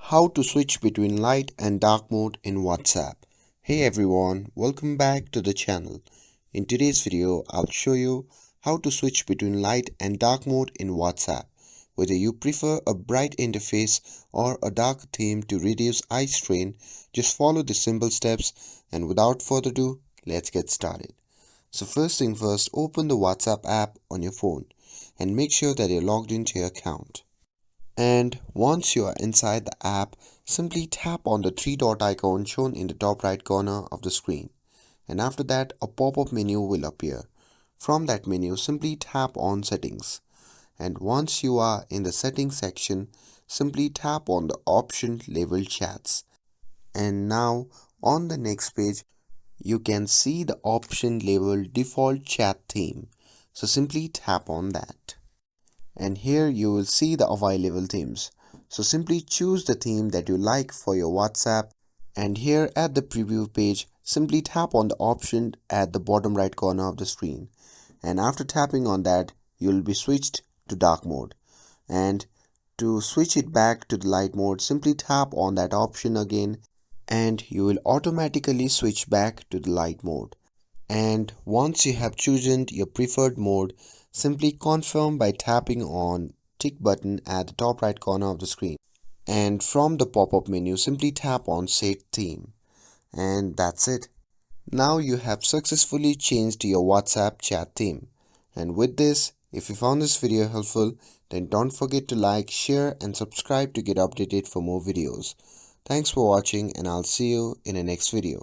How to switch between light and dark mode in WhatsApp. Hey everyone, welcome back to the channel. In today's video, I'll show you how to switch between light and dark mode in WhatsApp. Whether you prefer a bright interface or a dark theme to reduce eye strain, just follow the simple steps, and without further ado, let's get started. So first thing first, open the WhatsApp app on your phone and make sure that you're logged into your account. And once you are inside the app, simply tap on the three dot icon shown in the top right corner of the screen. And after that, a pop-up menu will appear. From that menu, simply tap on Settings. And once you are in the Settings section, simply tap on the option labeled Chats. And now, on the next page, you can see the option labeled Default Chat Theme. So simply tap on that. And here you will see the available themes. So simply choose the theme that you like for your WhatsApp, and here at the preview page simply tap on the option at the bottom right corner of the screen, and after tapping on that you will be switched to dark mode. And to switch it back to the light mode, simply tap on that option again and you will automatically switch back to the light mode. And once you have chosen your preferred mode, simply confirm by tapping on tick button at the top right corner of the screen. And from the pop-up menu, simply tap on Set Theme. And that's it. Now you have successfully changed your WhatsApp chat theme. And with this, if you found this video helpful, then don't forget to like, share and subscribe to get updated for more videos. Thanks for watching, and I'll see you in the next video.